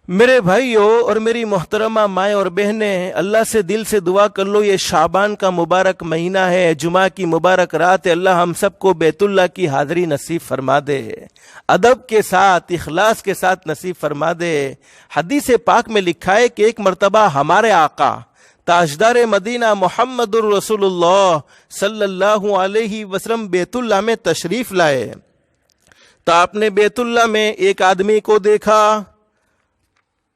میرے بھائیوں اور میری محترمہ مائیں اور بہنیں، اللہ سے دل سے دعا کر لو، یہ شعبان کا مبارک مہینہ ہے، جمعہ کی مبارک رات ہے، اللہ ہم سب کو بیت اللہ کی حاضری نصیب فرما دے، ادب کے ساتھ اخلاص کے ساتھ نصیب فرما دے۔ حدیث پاک میں لکھا ہے کہ ایک مرتبہ ہمارے آقا تاجدار مدینہ محمد الرسول اللہ صلی اللہ علیہ وسلم بیت اللہ میں تشریف لائے تو آپ نے بیت اللہ میں ایک آدمی کو دیکھا،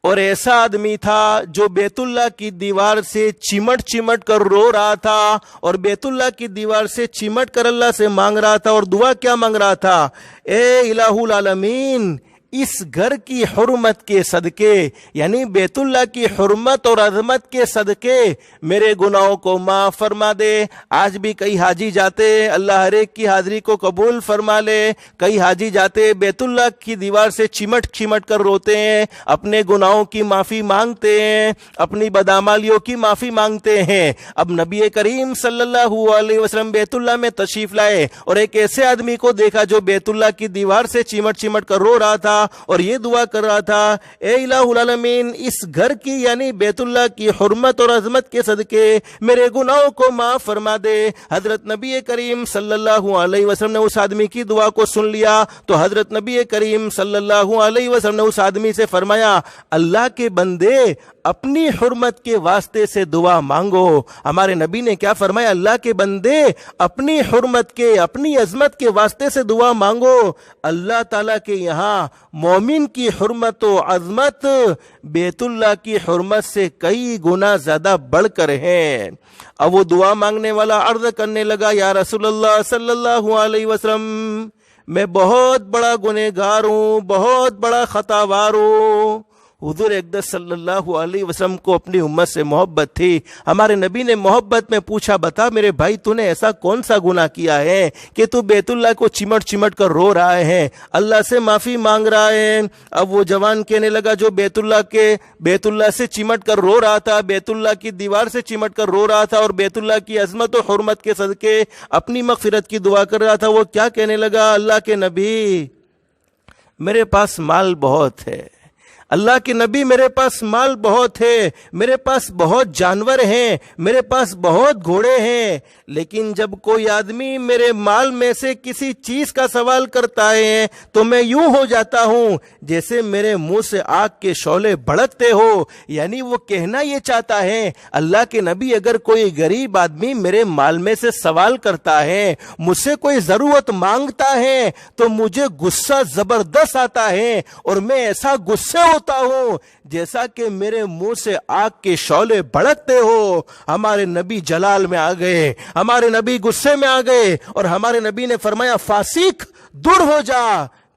اور ایسا آدمی تھا جو بیت اللہ کی دیوار سے چمٹ چمٹ کر رو رہا تھا، اور بیت اللہ کی دیوار سے چمٹ کر اللہ سے مانگ رہا تھا، اور دعا کیا مانگ رہا تھا؟ اے الہ العالمین، اس گھر کی حرمت کے صدقے، یعنی بیت اللہ کی حرمت اور عظمت کے صدقے میرے گناہوں کو معاف فرما دے۔ آج بھی کئی حاجی جاتے، اللہ ہر ایک کی حاضری کو قبول فرما لے، کئی حاجی جاتے بیت اللہ کی دیوار سے چمٹ چمٹ کر روتے ہیں، اپنے گناہوں کی معافی مانگتے ہیں، اپنی بدعمالیوں کی معافی مانگتے ہیں۔ اب نبی کریم صلی اللہ علیہ وسلم بیت اللہ میں تشریف لائے اور ایک ایسے آدمی کو دیکھا جو بیت اللہ کی دیوار سے چمٹ چمٹ کر رو رہا تھا اور یہ دعا کر رہا تھا، اے الہ العالمین، اس گھر کی یعنی بیت اللہ کی حرمت اور عظمت کے صدقے میرے گناہوں کو معاف فرما دے۔ حضرت نبی کریم صلی اللہ علیہ وسلم نے اس آدمی کی دعا کو سن لیا تو حضرت نبی کریم صلی اللہ علیہ وسلم نے اس آدمی سے فرمایا، اللہ کے بندے، اپنی حرمت کے واسطے سے دعا مانگو۔ ہمارے نبی نے کیا فرمایا؟ اللہ کے بندے، اپنی حرمت کے، اپنی عظمت کے واسطے سے دعا مانگو۔ اللہ تعالیٰ کے یہاں مومن کی حرمت و عظمت بیت اللہ کی حرمت سے کئی گنا زیادہ بڑھ کر ہیں۔ اب وہ دعا مانگنے والا عرض کرنے لگا، یا رسول اللہ صلی اللہ علیہ وسلم، میں بہت بڑا گنہگار ہوں، بہت بڑا خطاوار ہوں۔ حضور اقدس صلی اللہ علیہ وسلم کو اپنی امت سے محبت تھی۔ ہمارے نبی نے محبت میں پوچھا، بتا میرے بھائی، تو نے ایسا کون سا گناہ کیا ہے کہ تو بیت اللہ کو چمٹ چمٹ کر رو رہا ہے، اللہ سے معافی مانگ رہا ہے؟ اب وہ جوان کہنے لگا جو بیت اللہ سے چمٹ کر رو رہا تھا، بیت اللہ کی دیوار سے چمٹ کر رو رہا تھا اور بیت اللہ کی عظمت و حرمت کے صدقے اپنی مغفرت کی دعا کر رہا تھا، وہ کیا کہنے لگا؟ اللہ کے نبی، میرے پاس مال بہت ہے، اللہ کے نبی، میرے پاس مال بہت ہے، میرے پاس بہت جانور ہیں، میرے پاس بہت گھوڑے ہیں، لیکن جب کوئی آدمی میرے مال میں سے کسی چیز کا سوال کرتا ہے تو میں یوں ہو جاتا ہوں جیسے میرے منہ سے آگ کے شعلے بھڑکتے ہو۔ یعنی وہ کہنا یہ چاہتا ہے، اللہ کے نبی، اگر کوئی غریب آدمی میرے مال میں سے سوال کرتا ہے، مجھ سے کوئی ضرورت مانگتا ہے تو مجھے غصہ زبردست آتا ہے، اور میں ایسا غصے ہوتا ہوں جیسا کہ میرے منہ سے آگ کے شعلے بھڑکتے ہو۔ ہمارے نبی جلال میں آ گئے، ہمارے نبی غصے میں آ گئے، اور ہمارے نبی نے فرمایا، فاسق، دور ہو جا،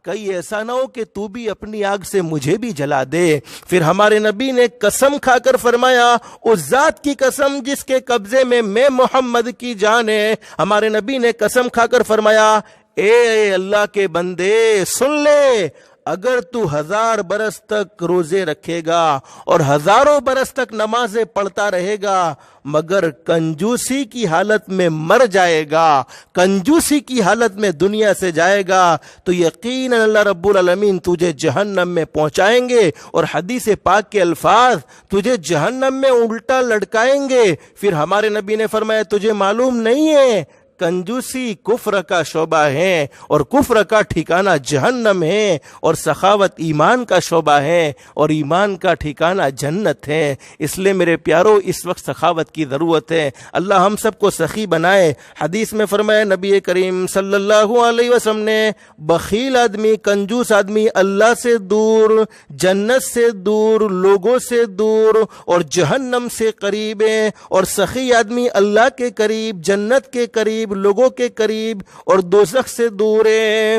کہیں ایسا نہ ہو کہ تو بھی اپنی آگ سے مجھے بھی جلا دے۔ پھر ہمارے نبی نے قسم کھا کر فرمایا، اس ذات کی قسم جس کے قبضے میں محمد کی جان ہے، ہمارے نبی نے قسم کھا کر فرمایا، اے اللہ کے بندے، سن لے، اگر تو 1000 برس تک روزے رکھے گا اور ہزاروں برس تک نمازیں پڑھتا رہے گا مگر کنجوسی کی حالت میں مر جائے گا، کنجوسی کی حالت میں دنیا سے جائے گا، تو یقیناً اللہ رب العالمین تجھے جہنم میں پہنچائیں گے، اور حدیث پاک کے الفاظ تجھے جہنم میں الٹا لٹکائیں گے۔ پھر ہمارے نبی نے فرمایا، تجھے معلوم نہیں ہے کنجوسی کفر کا شعبہ ہے، اور کفر کا ٹھکانہ جہنم ہے، اور سخاوت ایمان کا شعبہ ہے، اور ایمان کا ٹھکانہ جنت ہے۔ اس لیے میرے پیارو، اس وقت سخاوت کی ضرورت ہے، اللہ ہم سب کو سخی بنائے۔ حدیث میں فرمایا نبی کریم صلی اللہ علیہ وسلم نے، بخیل آدمی، کنجوس آدمی اللہ سے دور، جنت سے دور، لوگوں سے دور اور جہنم سے قریب ہے، اور سخی آدمی اللہ کے قریب، جنت کے قریب، لوگوں کے قریب اور دوزخ سے دور ہے۔